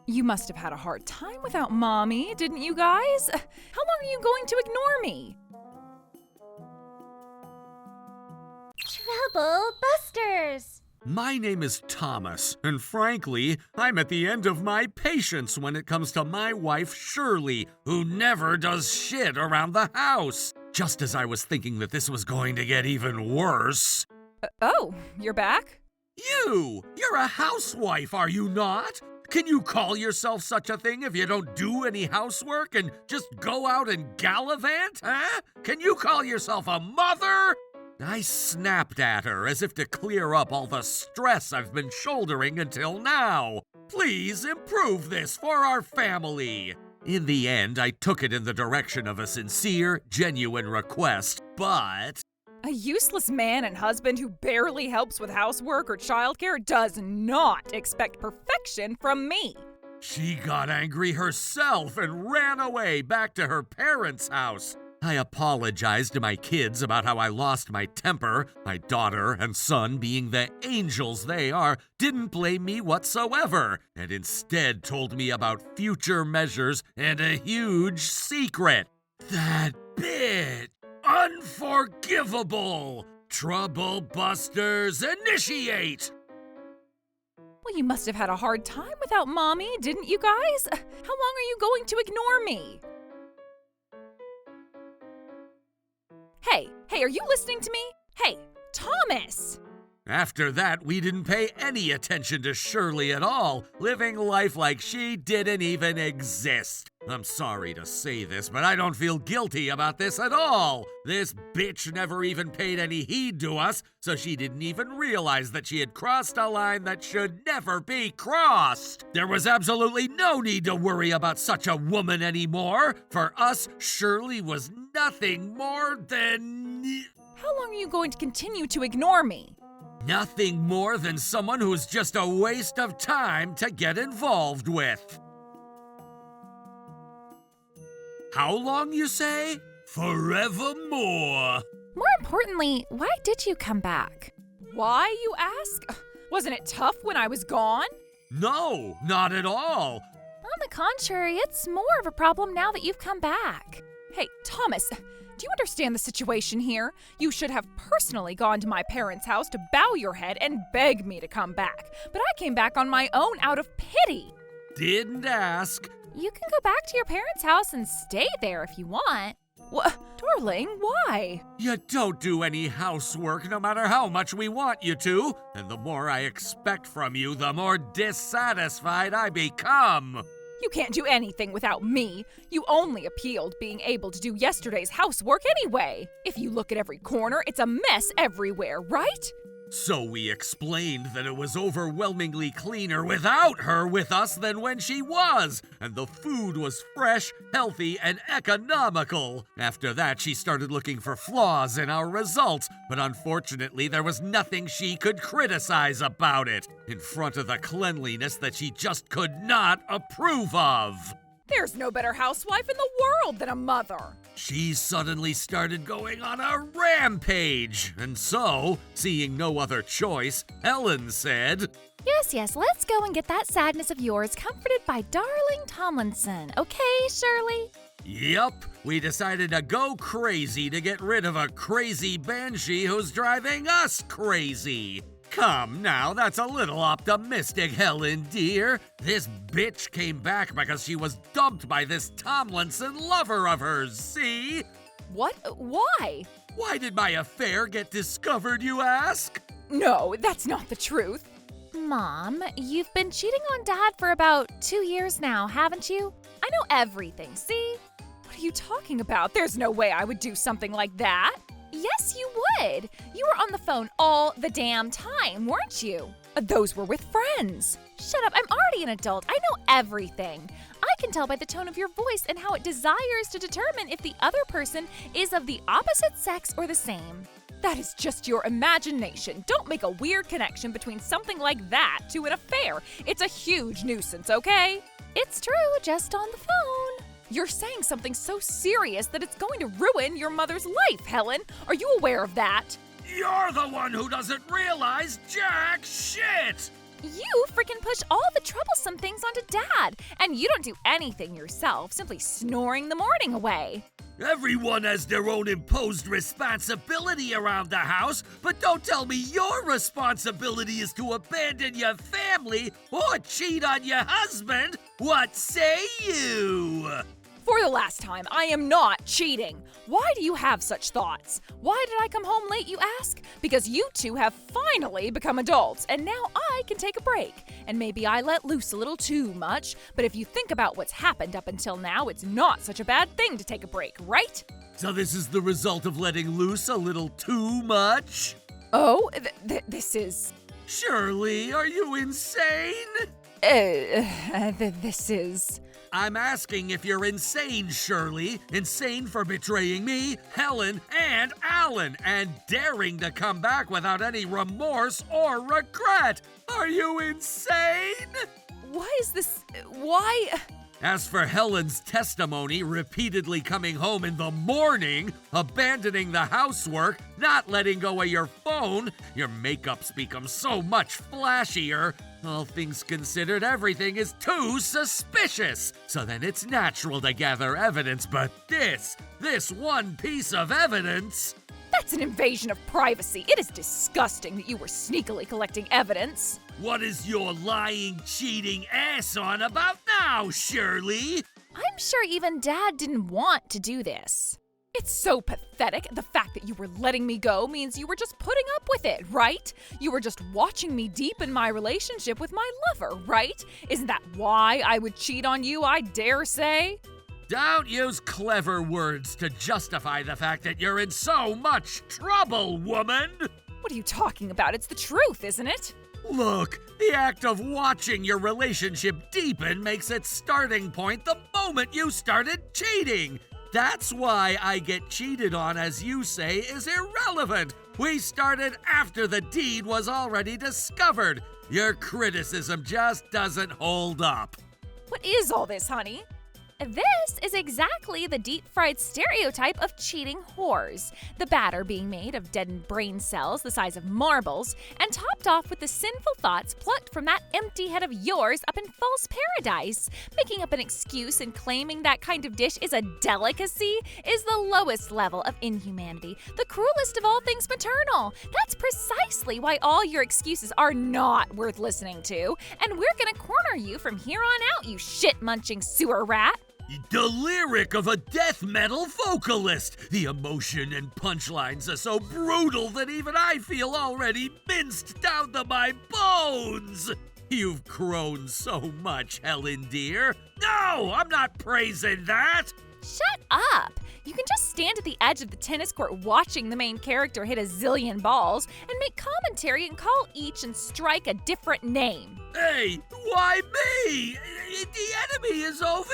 You must have had a hard time without Mommy, didn't you guys? How long are you going to ignore me? Trouble Busters! My name is Thomas, and frankly, I'm at the end of my patience when it comes to my wife, Shirley, who never does shit around the house. Just as I was thinking that this was going to get even worse. Oh, you're back? You're a housewife, are you not? Can you call yourself such a thing if you don't do any housework and just go out and gallivant, huh? Can you call yourself a mother? I snapped at her as if to clear up all the stress I've been shouldering until now. Please improve this for our family. In the end, I took it in the direction of a sincere, genuine request, but... A useless man and husband who barely helps with housework or childcare does not expect perfection from me. She got angry herself and ran away back to her parents' house. I apologized to my kids about how I lost my temper. My daughter and son, being the angels they are, didn't blame me whatsoever, and instead told me about future measures and a huge secret. That bitch! Unforgivable! Trouble Busters, initiate! Well, you must have had a hard time without Mommy, didn't you guys? How long are you going to ignore me? Hey, are you listening to me? Hey, Thomas! After that, we didn't pay any attention to Shirley at all, living life like she didn't even exist. I'm sorry to say this, but I don't feel guilty about this at all. This bitch never even paid any heed to us, so she didn't even realize that she had crossed a line that should never be crossed. There was absolutely no need to worry about such a woman anymore. For us, Shirley was nothing more than... How long are you going to continue to ignore me? Nothing more than someone who's just a waste of time to get involved with. How long, you say? Forevermore. More importantly, why did you come back? Why, you ask? Wasn't it tough when I was gone? No, not at all. On the contrary, it's more of a problem now that you've come back. Hey, Thomas, do you understand the situation here? You should have personally gone to my parents' house to bow your head and beg me to come back. But I came back on my own out of pity. Didn't ask. You can go back to your parents' house and stay there if you want. Darling, why? You don't do any housework no matter how much we want you to. And the more I expect from you, the more dissatisfied I become. You can't do anything without me. You only appealed being able to do yesterday's housework anyway. If you look at every corner, it's a mess everywhere, right? So we explained that it was overwhelmingly cleaner without her with us than when she was, and the food was fresh, healthy, and economical. After that, she started looking for flaws in our results, but unfortunately, there was nothing she could criticize about it, in front of the cleanliness that she just could not approve of. There's no better housewife in the world than a mother. She suddenly started going on a rampage, and so, seeing no other choice, Helen said, Yes, let's go and get that sadness of yours comforted by darling Tomlinson, okay, Shirley? Yup, we decided to go crazy to get rid of a crazy banshee who's driving us crazy. Come now, that's a little optimistic, Helen, dear. This bitch came back because she was dumped by this Tomlinson lover of hers, see? What? Why? Why did my affair get discovered, you ask? No, that's not the truth. Mom, you've been cheating on Dad for about 2 years now, haven't you? I know everything, see? What are you talking about? There's no way I would do something like that. Yes, you would. You were on the phone all the damn time, weren't you? Those were with friends. Shut up, I'm already an adult. I know everything. I can tell by the tone of your voice and how it desires to determine if the other person is of the opposite sex or the same. That is just your imagination. Don't make a weird connection between something like that to an affair. It's a huge nuisance, okay? It's true, just on the phone. You're saying something so serious that it's going to ruin your mother's life, Helen. Are you aware of that? You're the one who doesn't realize jack shit! You freaking push all the troublesome things on on to Dad. And you don't do anything yourself, simply snoring the morning away. Everyone has their own imposed responsibility around the house, but don't tell me your responsibility is to abandon your family or cheat on your husband. What say you? For the last time, I am not cheating. Why do you have such thoughts? Why did I come home late, you ask? Because you two have finally become adults, and now I can take a break. And maybe I let loose a little too much, but if you think about what's happened up until now, it's not such a bad thing to take a break, right? So this is the result of letting loose a little too much? Oh, this is... Shirley, are you insane? This is... I'm asking if you're insane, Shirley. Insane for betraying me, Helen, and Alan, and daring to come back without any remorse or regret. Are you insane? Why is this... Why... As for Helen's testimony, repeatedly coming home in the morning, abandoning the housework, not letting go of your phone, your makeup's become so much flashier. All things considered, everything is too suspicious. So then it's natural to gather evidence, but this one piece of evidence... That's an invasion of privacy. It is disgusting that you were sneakily collecting evidence. What is your lying, cheating ass on about now, Shirley? I'm sure even Dad didn't want to do this. It's so pathetic. The fact that you were letting me go means you were just putting up with it, right? You were just watching me deepen my relationship with my lover, right? Isn't that why I would cheat on you, I dare say? Don't use clever words to justify the fact that you're in so much trouble, woman! What are you talking about? It's the truth, isn't it? Look, the act of watching your relationship deepen makes its starting point the moment you started cheating. That's why I get cheated on, as you say, is irrelevant. We started after the deed was already discovered. Your criticism just doesn't hold up. What is all this, honey? This is exactly the deep-fried stereotype of cheating whores. The batter being made of deadened brain cells the size of marbles and topped off with the sinful thoughts plucked from that empty head of yours up in false paradise. Making up an excuse and claiming that kind of dish is a delicacy is the lowest level of inhumanity, the cruelest of all things maternal. That's precisely why all your excuses are not worth listening to, and we're gonna corner you from here on out, you shit-munching sewer rat. The lyric of a death metal vocalist. The emotion and punchlines are so brutal that even I feel already minced down to my bones. You've grown so much, Helen dear. No, I'm not praising that. Shut up! You can just stand at the edge of the tennis court watching the main character hit a zillion balls and make commentary and call each and strike a different name. Hey, why me? The enemy is over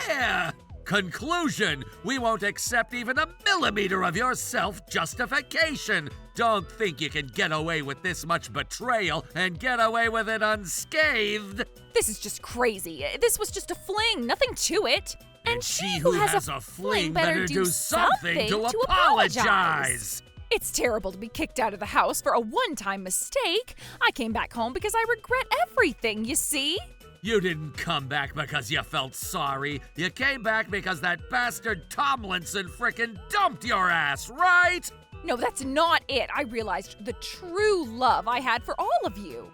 there. Conclusion, we won't accept even a millimeter of your self-justification. Don't think you can get away with this much betrayal and get away with it unscathed. This is just crazy. This was just a fling, nothing to it. And she who has a fling better do something to apologize. It's terrible to be kicked out of the house for a one-time mistake. I came back home because I regret everything, you see? You didn't come back because you felt sorry. You came back because that bastard Tomlinson frickin' dumped your ass, right? No, that's not it. I realized the true love I had for all of you.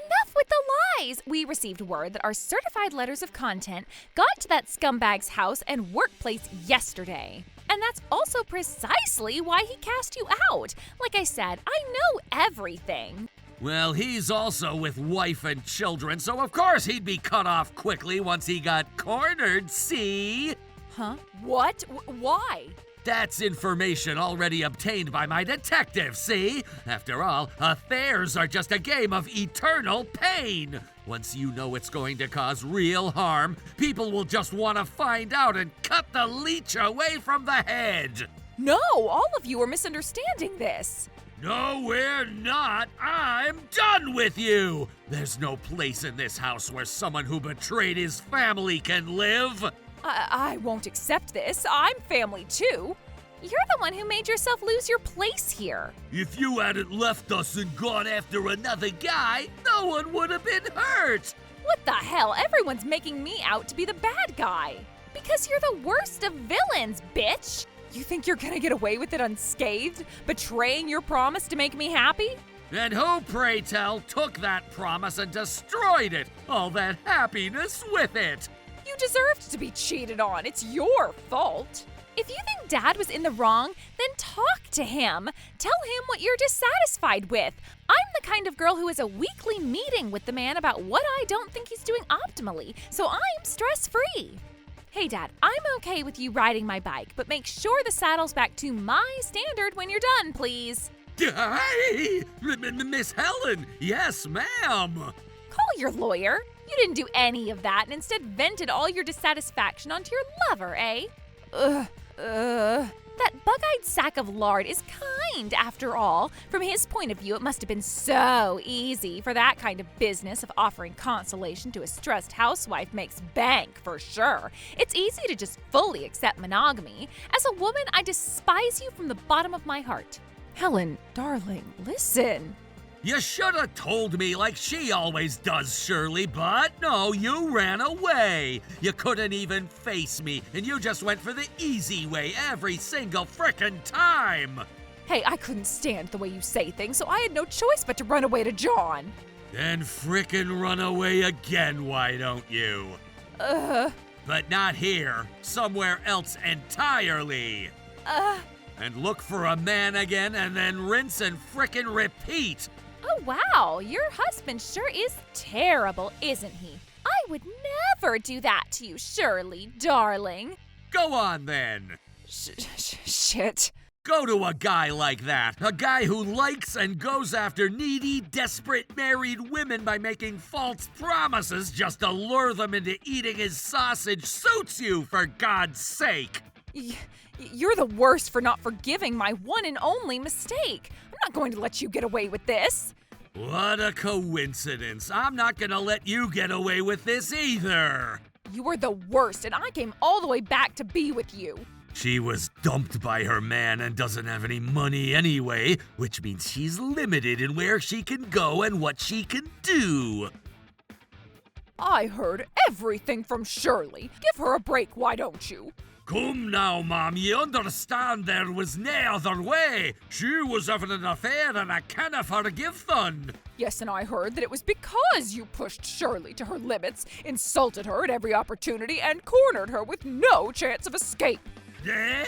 Enough with the lies! We received word that our certified letters of content got to that scumbag's house and workplace yesterday. And that's also precisely why he cast you out. Like I said, I know everything. Well, he's also with wife and children, so of course he'd be cut off quickly once he got cornered, see? Huh? What? Why? That's information already obtained by my detective, see? After all, affairs are just a game of eternal pain. Once you know it's going to cause real harm, people will just want to find out and cut the leech away from the head. No, all of you are misunderstanding this. No, we're not. I'm done with you. There's no place in this house where someone who betrayed his family can live. I won't accept this. I'm family too. You're the one who made yourself lose your place here. If you hadn't left us and gone after another guy, no one would have been hurt. What the hell? Everyone's making me out to be the bad guy. Because you're the worst of villains, bitch! You think you're gonna get away with it unscathed? Betraying your promise to make me happy? And who, pray tell, took that promise and destroyed it? All that happiness with it? You deserved to be cheated on. It's your fault. If you think Dad was in the wrong, then talk to him. Tell him what you're dissatisfied with. I'm the kind of girl who has a weekly meeting with the man about what I don't think he's doing optimally, so I'm stress-free. Hey, Dad, I'm okay with you riding my bike, but make sure the saddle's back to my standard when you're done, please. Hey, Miss Helen, yes, ma'am. Call your lawyer. You didn't do any of that and instead vented all your dissatisfaction onto your lover, eh? That bug-eyed sack of lard is kind, after all. From his point of view, it must have been so easy, for that kind of business of offering consolation to a stressed housewife makes bank, for sure. It's easy to just fully accept monogamy. As a woman, I despise you from the bottom of my heart. Helen, darling, listen. You should have told me like she always does, Shirley, but no, you ran away. You couldn't even face me, and you just went for the easy way every single frickin' time. Hey, I couldn't stand the way you say things, so I had no choice but to run away to John. Then frickin' run away again, why don't you? But not here, somewhere else entirely. And look for a man again and then rinse and frickin' repeat. Oh, wow, your husband sure is terrible, isn't he? I would never do that to you, Shirley, darling. Go on then. Shit. Go to a guy like that, a guy who likes and goes after needy, desperate married women by making false promises just to lure them into eating his sausage suits you, for God's sake. You're the worst for not forgiving my one and only mistake. I'm not going to let you get away with this. What a coincidence. I'm not gonna let you get away with this either. You were the worst, and I came all the way back to be with you. She was dumped by her man and doesn't have any money anyway, which means she's limited in where she can go and what she can do. I heard everything from Shirley. Give her a break, why don't you? Come now, Mom, you understand there was no other way. She was having an affair and I canna forgive them. Yes, and I heard that it was because you pushed Shirley to her limits, insulted her at every opportunity, and cornered her with no chance of escape. Eh?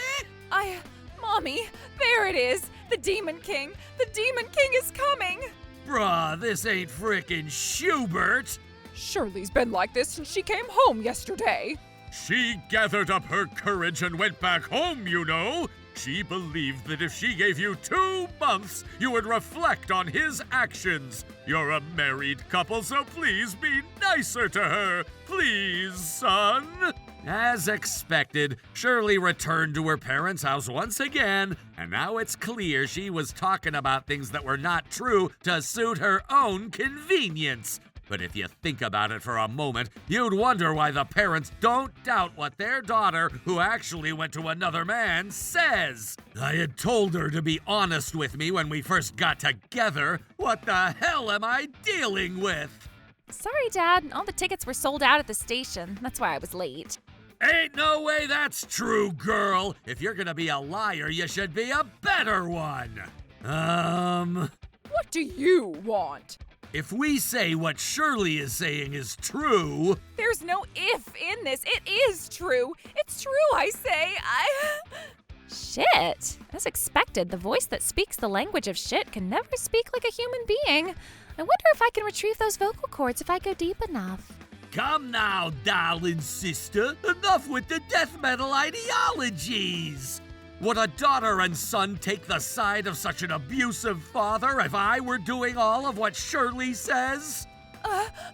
Mommy, there it is. The Demon King. The Demon King is coming. Bruh, this ain't frickin' Schubert. Shirley's been like this since she came home yesterday. She gathered up her courage and went back home, you know. She believed that if she gave you 2 months, you would reflect on his actions. You're a married couple, so please be nicer to her. Please, son. As expected, Shirley returned to her parents' house once again, and now it's clear she was talking about things that were not true to suit her own convenience. But if you think about it for a moment, you'd wonder why the parents don't doubt what their daughter, who actually went to another man, says. I had told her to be honest with me when we first got together. What the hell am I dealing with? Sorry, Dad. All the tickets were sold out at the station. That's why I was late. Ain't no way that's true, girl. If you're gonna be a liar, you should be a better one. What do you want? If we say what Shirley is saying is true... There's no if in this. It is true. It's true, I say. Shit. As expected, the voice that speaks the language of shit can never speak like a human being. I wonder if I can retrieve those vocal cords if I go deep enough. Come now, darling sister. Enough with the death metal ideologies. Would a daughter and son take the side of such an abusive father if I were doing all of what Shirley says?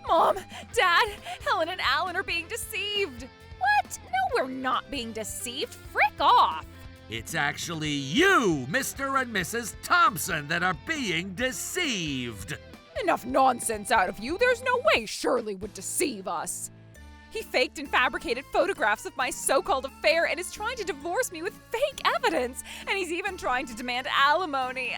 Mom, Dad, Helen and Alan are being deceived. What? No, we're not being deceived. Frick off. It's actually you, Mr. and Mrs. Thompson, that are being deceived. Enough nonsense out of you. There's no way Shirley would deceive us. He faked and fabricated photographs of my so-called affair and is trying to divorce me with fake evidence. And he's even trying to demand alimony.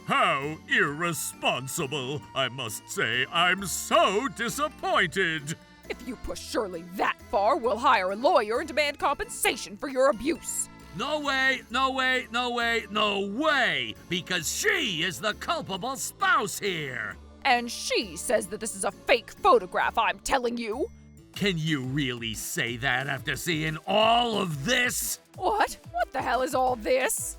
How irresponsible. I must say, I'm so disappointed. If you push Shirley that far, we'll hire a lawyer and demand compensation for your abuse. No way, no way, no way, no way, because she is the culpable spouse here. And she says that this is a fake photograph, I'm telling you. Can you really say that after seeing all of this? What? What the hell is all this?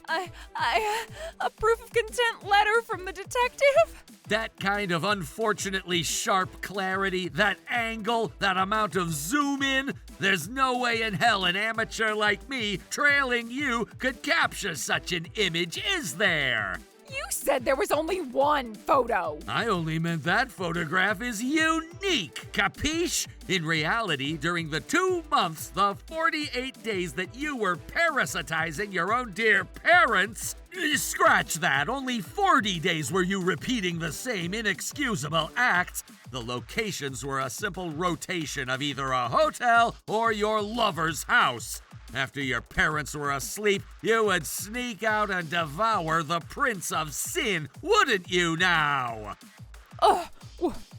A proof of content letter from the detective? That kind of unfortunately sharp clarity, that angle, that amount of zoom in, there's no way in hell an amateur like me trailing you could capture such an image, is there? You said there was only one photo. I only meant that photograph is unique, capiche? In reality, during the 2 months, the 48 days that you were parasitizing your own dear parents, scratch that, only 40 days were you repeating the same inexcusable acts. The locations were a simple rotation of either a hotel or your lover's house. After your parents were asleep, you would sneak out and devour the Prince of Sin, wouldn't you now?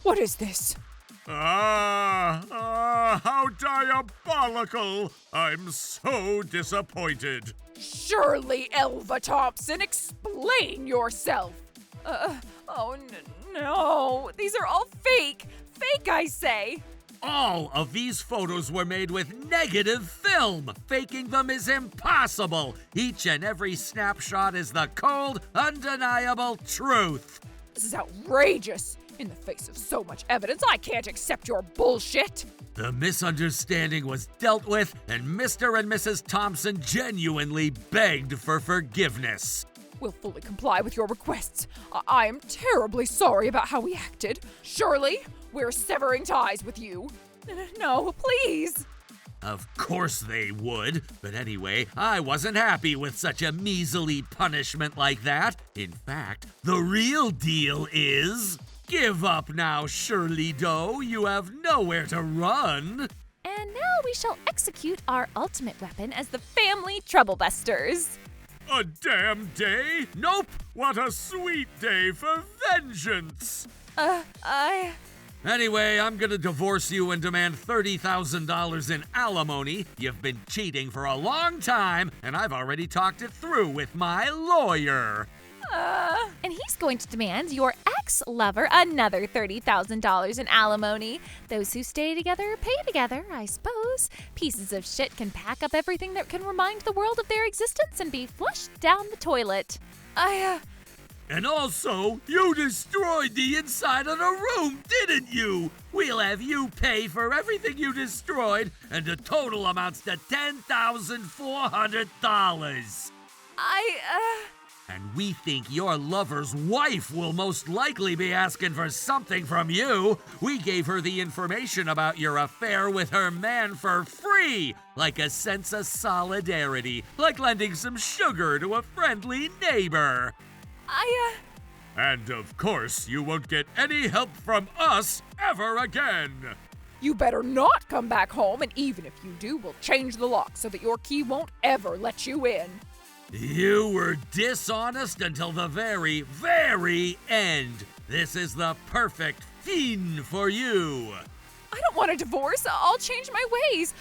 What is this? How diabolical! I'm so disappointed. Shirley Elva Thompson, explain yourself. No, these are all fake. Fake, I say. All of these photos were made with negative film. Faking them is impossible. Each and every snapshot is the cold, undeniable truth. This is outrageous. In the face of so much evidence, I can't accept your bullshit. The misunderstanding was dealt with, and Mr. and Mrs. Thompson genuinely begged for forgiveness. We'll fully comply with your requests. I am terribly sorry about how we acted. Shirley, we're severing ties with you. No, please. Of course they would. But anyway, I wasn't happy with such a measly punishment like that. In fact, the real deal is... Give up now, Shirley Doe. You have nowhere to run. And now we shall execute our ultimate weapon as the family troublebusters. A damn day? Nope. What a sweet day for vengeance. Anyway, I'm gonna divorce you and demand $30,000 in alimony. You've been cheating for a long time, and I've already talked it through with my lawyer. And he's going to demand your ex-lover another $30,000 in alimony. Those who stay together pay together, I suppose. Pieces of shit can pack up everything that can remind the world of their existence and be flushed down the toilet. And also, you destroyed the inside of the room, didn't you? We'll have you pay for everything you destroyed, and the total amounts to $10,400. And we think your lover's wife will most likely be asking for something from you. We gave her the information about your affair with her man for free, like a sense of solidarity, like lending some sugar to a friendly neighbor. And of course, you won't get any help from us ever again. You better not come back home, and even if you do, we'll change the lock so that your key won't ever let you in. You were dishonest until the very, very end. This is the perfect fin for you. I don't want a divorce. I'll change my ways.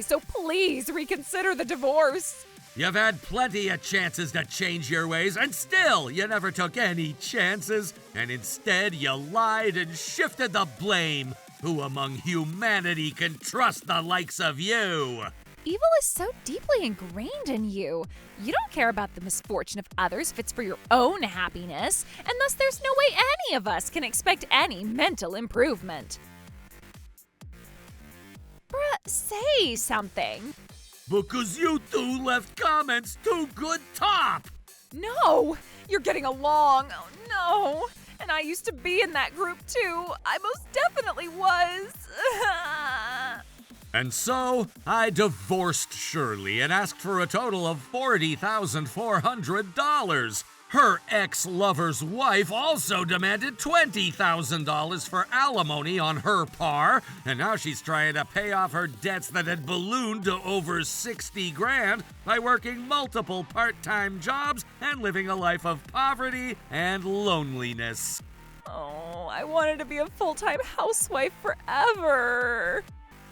So please reconsider the divorce. You've had plenty of chances to change your ways, and still you never took any chances. And instead, you lied and shifted the blame. Who among humanity can trust the likes of you? Evil is so deeply ingrained in you. You don't care about the misfortune of others if it's for your own happiness, and thus there's no way any of us can expect any mental improvement. Bruh, say something. Because you two left comments too good top. No, you're getting along. Oh no. And I used to be in that group too. I most definitely was. And so, I divorced Shirley and asked for a total of $40,400. Her ex-lover's wife also demanded $20,000 for alimony on her par, and now she's trying to pay off her debts that had ballooned to over 60 grand by working multiple part-time jobs and living a life of poverty and loneliness. Oh, I wanted to be a full-time housewife forever.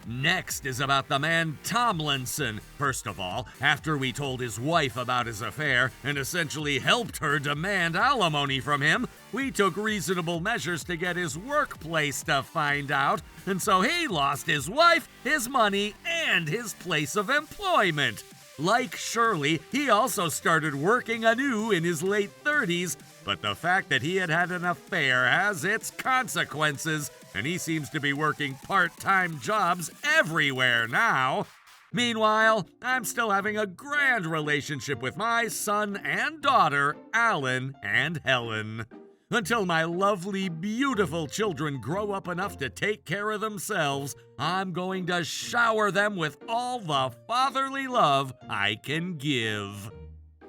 Next is about the man Tomlinson. First of all, after we told his wife about his affair and essentially helped her demand alimony from him, we took reasonable measures to get his workplace to find out, and so he lost his wife, his money, and his place of employment. Like Shirley, he also started working anew in his late 30s, but the fact that he had had an affair has its consequences, and he seems to be working part-time jobs everywhere now. Meanwhile, I'm still having a grand relationship with my son and daughter, Alan and Helen. Until my lovely, beautiful children grow up enough to take care of themselves, I'm going to shower them with all the fatherly love I can give.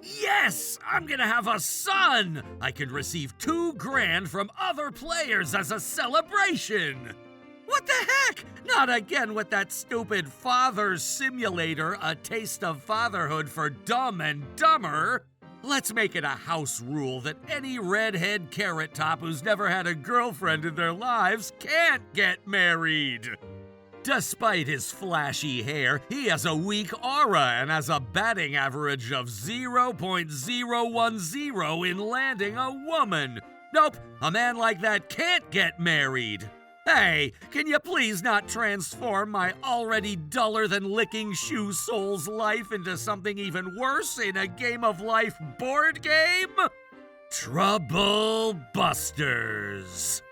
Yes! I'm gonna have a son! I can receive $2 grand from other players as a celebration! What the heck? Not again with that stupid father simulator, A Taste of Fatherhood for Dumb and Dumber! Let's make it a house rule that any redhead carrot top who's never had a girlfriend in their lives can't get married! Despite his flashy hair, he has a weak aura and has a batting average of 0.010 in landing a woman. Nope, a man like that can't get married. Hey, can you please not transform my already duller-than-licking shoe sole's life into something even worse in a Game of Life board game? Trouble Busters.